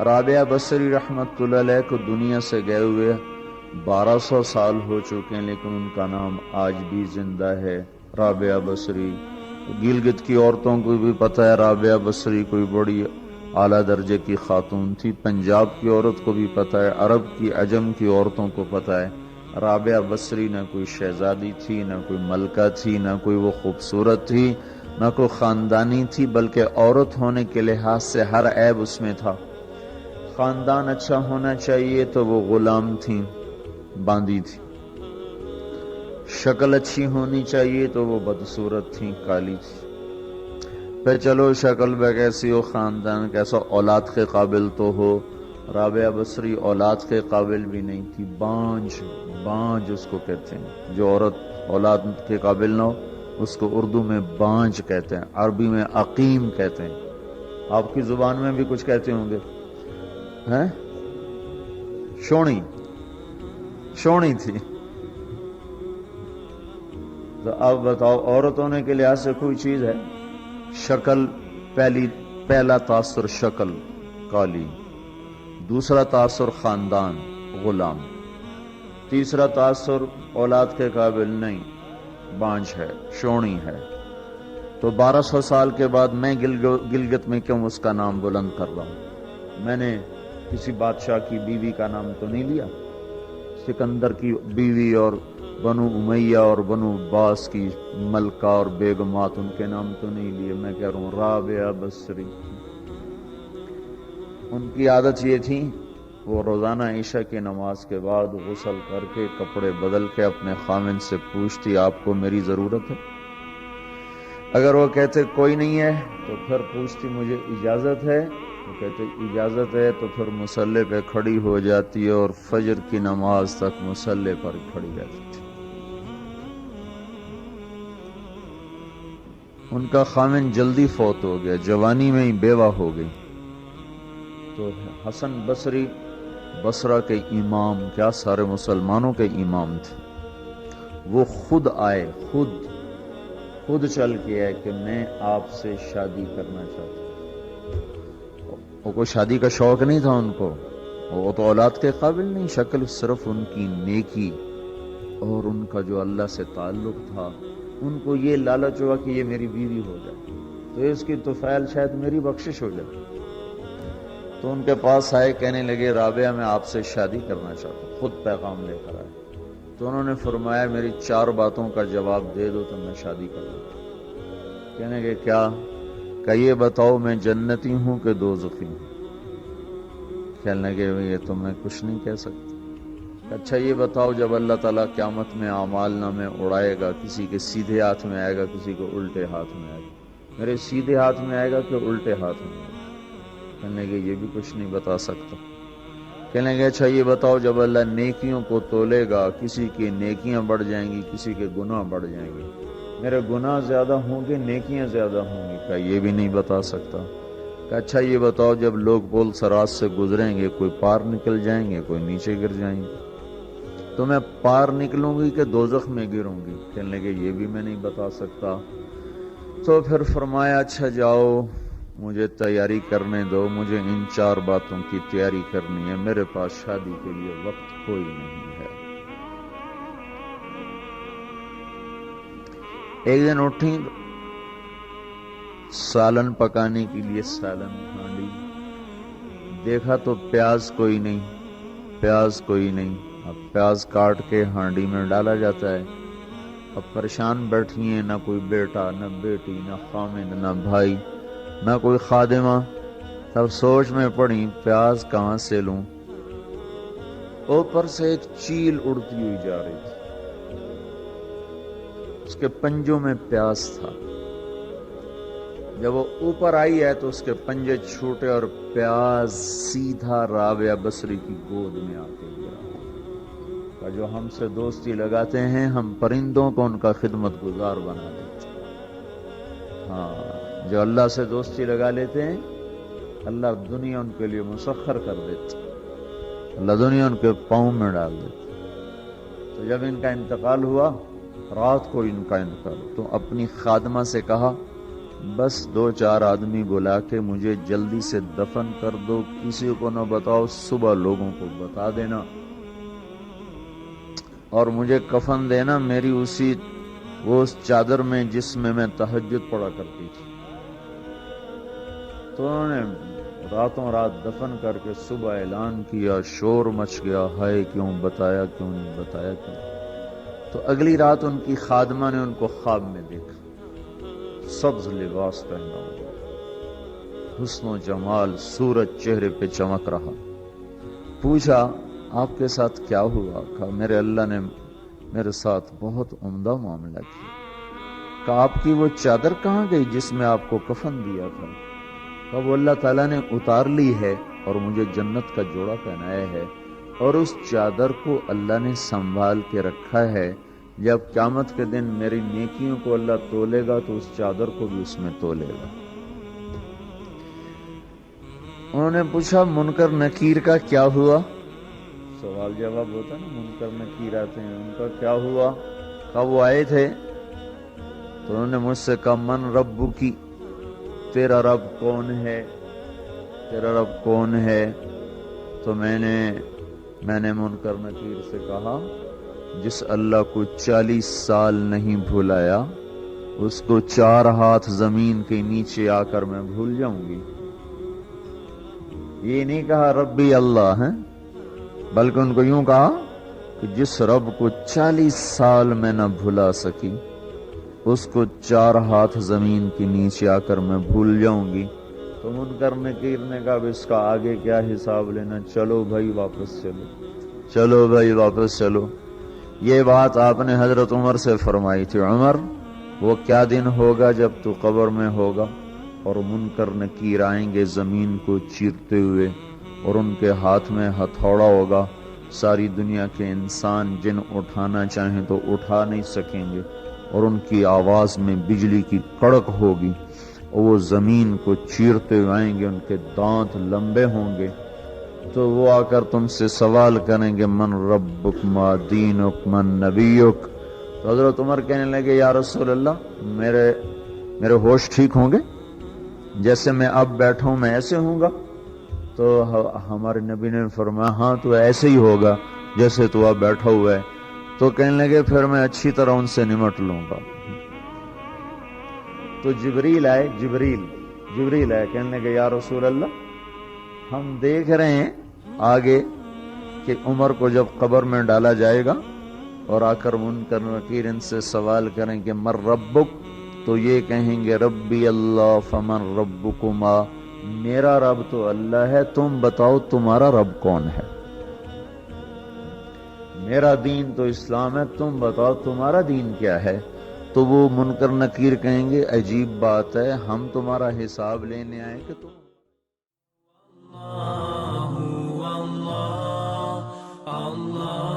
رابعہ بصری رحمت اللہ علیہ کو دنیا سے گئے ہوئے 1200 سال ہو چکے ہیں، لیکن ان کا نام آج بھی زندہ ہے، رابعہ بصری۔ گلگت کی عورتوں کو بھی پتہ ہے رابعہ بصری کوئی بڑی اعلیٰ درجے کی خاتون تھی، پنجاب کی عورت کو بھی پتہ ہے، عرب کی عجم کی عورتوں کو پتہ ہے رابعہ بصری نہ کوئی شہزادی تھی، نہ کوئی ملکہ تھی، نہ کوئی وہ خوبصورت تھی، نہ کوئی خاندانی تھی، بلکہ عورت ہونے کے لحاظ سے ہر عیب اس میں تھا۔ خاندان اچھا ہونا چاہیے تو وہ غلام تھیں، باندی تھی۔ شکل اچھی ہونی چاہیے تو وہ بدصورت تھیں، کالی تھی۔ پھر چلو شکل بے کیسی ہو، خاندان کیسا، اولاد کے قابل تو ہو۔ رابعہ بصری اولاد کے قابل بھی نہیں تھی، بانج اس کو کہتے ہیں، جو عورت اولاد کے قابل نہ ہو اس کو اردو میں بانج کہتے ہیں، عربی میں عقیم کہتے ہیں، آپ کی زبان میں بھی کچھ کہتے ہوں گے، ہیں؟ شونی تھی۔ تو اب بتاؤ عورت ہونے کے لحاظ سے کوئی چیز ہے؟ شکل، پہلا تاثر شکل کالی، دوسرا تاثر خاندان غلام، تیسرا تاثر اولاد کے قابل نہیں، بانج ہے، شونی ہے۔ تو 1200 سال کے بعد میں گلگت میں کیوں اس کا نام بلند کر رہا ہوں؟ میں نے کسی بادشاہ کی بیوی کا نام تو نہیں لیا، سکندر کی بیوی اور بنو امیہ اور بنو عباس کی ملکہ اور بیگمات، ان کے نام تو نہیں لیے۔ میں کہہ رہا ہوں رابعہ بصری، ان کی عادت یہ تھی وہ روزانہ عشاء کی نماز کے بعد غسل کر کے کپڑے بدل کے اپنے خامن سے پوچھتی آپ کو میری ضرورت ہے؟ اگر وہ کہتے کوئی نہیں ہے تو پھر پوچھتی مجھے اجازت ہے؟ وہ کہتے اجازت ہے تو پھر مصلی پہ کھڑی ہو جاتی ہے اور فجر کی نماز تک مصلی پر کھڑی رہتی تھی۔ ان کا خامن جلدی فوت ہو گیا، جوانی میں ہی بیوہ ہو گئی۔ تو حسن بصری بصرہ کے امام، کیا سارے مسلمانوں کے امام تھے، وہ خود آئے، خود چل کے آئے کہ میں آپ سے شادی کرنا چاہتا ہوں۔ وہ کوئی شادی کا شوق نہیں تھا ان کو، وہ تو اولاد کے قابل نہیں، شکل صرف ان کی نیکی اور ان کا جو اللہ سے تعلق تھا، ان کو یہ لالچ ہوا کہ یہ میری بیوی ہو جائے تو اس کی طفیل شاید میری بخشش ہو جائے۔ تو ان کے پاس آئے، کہنے لگے رابعہ میں آپ سے شادی کرنا چاہتا ہوں، خود پیغام لے کر آئے۔ تو انہوں نے فرمایا میری 4 باتوں کا جواب دے دو تو میں شادی کر لوں۔ کہنے لگے کیا؟ کہ یہ بتاؤ میں جنتی ہوں کہ دوزخی ہوں؟ کہنے لگے یہ تو میں کچھ نہیں کہہ سکتا۔ اچھا یہ بتاؤ جب اللہ تعالیٰ قیامت میں اعمال نامے اڑائے گا، کسی کے سیدھے ہاتھ میں آئے گا، کسی کو الٹے ہاتھ میں آئے گا، میرے سیدھے ہاتھ میں آئے گا کہ الٹے ہاتھ میں آئے گا؟ کہنے لگے یہ بھی کچھ نہیں بتا سکتا۔ کہنے لگے اچھا یہ بتاؤ جب اللہ نیکیوں کو تولے گا، کسی کی نیکیاں بڑھ جائیں گی، کسی کے گناہ بڑھ جائیں گے، میرے گناہ زیادہ ہوں گے، نیکیاں زیادہ ہوں گی؟ کہ یہ بھی نہیں بتا سکتا۔ کہ اچھا یہ بتاؤ جب لوگ پول صراط سے گزریں گے، کوئی پار نکل جائیں گے، کوئی نیچے گر جائیں گے، تو میں پار نکلوں گی کہ دوزخ میں گروں گی؟ کہنے لگے یہ بھی میں نہیں بتا سکتا۔ تو پھر فرمایا اچھا جاؤ مجھے تیاری کرنے دو، مجھے ان 4 باتوں کی تیاری کرنی ہے، میرے پاس شادی کے لیے وقت کوئی نہیں ہے۔ ایک دن اٹھی، سالن پکانے کے لیے سالن ہانڈی، دیکھا تو پیاز کوئی نہیں، اب پیاز کاٹ کے ہانڈی میں ڈالا جاتا ہے۔ اب پریشان بیٹھی ہیں، نہ کوئی بیٹا، نہ بیٹی، نہ خامند، نہ بھائی، نہ کوئی خادمہ۔ تب سوچ میں پڑی پیاز کہاں سے لوں؟ اوپر سے ایک چیل اڑتی ہوئی جا رہی تھی، اس کے پنجوں میں پیاز تھا۔ جب وہ اوپر آئی ہے تو اس کے پنجے چھوٹے اور پیاز سیدھا رابعہ بصری کی گود میں آ کے گرا۔ جو ہم سے دوستی لگاتے ہیں ہم پرندوں کو ان کا خدمت گزار بنا دیتے ہیں۔ ہاں، جو اللہ سے دوستی لگا لیتے ہیں اللہ دنیا ان کے لیے مسخر کر دیتے، اللہ دنیا ان کے پاؤں میں ڈال دیتے۔ تو جب ان کا انتقال ہوا، رات کو ان کا انتقال، تو اپنی خادمہ سے کہا بس 2-4 آدمی بلا کے مجھے جلدی سے دفن کر دو، کسی کو نہ بتاؤ، صبح لوگوں کو بتا دینا، اور مجھے کفن دینا میری اس چادر میں جس میں تہجد پڑا کرتی تھی۔ تو انہوں نے راتوں رات دفن کر کے صبح اعلان کیا، شور مچ گیا، ہائے کیوں بتایا، کیوں نہیں بتایا، کیوں۔ تو اگلی رات ان کی خادمہ نے ان کو خواب میں دیکھا، سبز لباس پہنا ہوا، حسن و جمال، سورج چہرے پہ چمک رہا۔ پوچھا آپ کے ساتھ کیا ہوا؟ کہا میرے اللہ نے میرے ساتھ بہت عمدہ معاملہ کیا۔ کہا آپ کی وہ چادر کہاں گئی جس میں آپ کو کفن دیا تھا؟ کہا وہ اللہ تعالیٰ نے اتار لی ہے اور مجھے جنت کا جوڑا پہنایا ہے، اور اس چادر کو اللہ نے سنبھال کے رکھا ہے، جب قیامت کے دن میری نیکیوں کو اللہ تولے گا تو اس چادر کو بھی اس میں تولے گا۔ انہوں نے پوچھا منکر نکیر کا کیا ہوا؟ سوال جواب ہوتا نا، منکر نکیر آتے ہیں، ان کا کیا ہوا؟ کہا وہ آئے تھے تو انہوں نے مجھ سے کہا من ربو کی، تیرا رب کون ہے، تیرا رب کون ہے؟ تو میں نے منکر نکیر سے کہا جس اللہ کو 40 سال نہیں بھلایا اس کو 4 ہاتھ زمین کے نیچے آ کر میں بھول جاؤں گی۔ یہ نہیں کہا ربی اللہ ہے، بلکہ ان کو یوں کہا کہ جس رب کو 40 سال میں نہ بھلا سکی اس کو 4 ہاتھ زمین کے نیچے آ کر میں بھول جاؤں گی۔ تو منکر نکیر نے کہا اس کا آگے کیا حساب لینا، چلو بھائی واپس چلو، چلو بھائی واپس چلو۔ یہ بات آپ نے حضرت عمر سے فرمائی تھی، عمر وہ کیا دن ہوگا جب تو قبر میں ہوگا اور منکر نکیر آئیں گے زمین کو چیرتے ہوئے، اور ان کے ہاتھ میں ہتھوڑا ہوگا، ساری دنیا کے انسان جن اٹھانا چاہیں تو اٹھا نہیں سکیں گے، اور ان کی آواز میں بجلی کی کڑک ہوگی، اور وہ زمین کو چیرتے ہوئے آئیں گے، ان کے دانت لمبے ہوں گے، تو وہ آ کر تم سے سوال کریں گے من ربک ما دینک من نبیک۔ تو حضرت عمر کہنے لگے یا رسول اللہ میرے ہوش ٹھیک ہوں گے، جیسے میں اب بیٹھا ہوں میں ایسے ہوں گا؟ تو ہمارے نبی نے فرمایا ہاں تو ایسے ہی ہوگا جیسے تو اب بیٹھا ہوا ہے۔ تو کہنے لگے پھر میں اچھی طرح ان سے نمٹ لوں گا۔ تو جبریل آئے، کہنے لگے یا رسول اللہ ہم دیکھ رہے ہیں آگے کہ عمر کو جب قبر میں ڈالا جائے گا اور آ کر منکر نکیر ان سے سوال کریں کہ مر ربک، تو یہ کہیں گے ربی اللہ فمن ربکما، میرا رب تو اللہ ہے، تم بتاؤ تمہارا رب کون ہے؟ میرا دین تو اسلام ہے، تم بتاؤ تمہارا دین کیا ہے؟ تو وہ منکر نکیر کہیں گے عجیب بات ہے، ہم تمہارا حساب لینے آئے کہ تم اللہ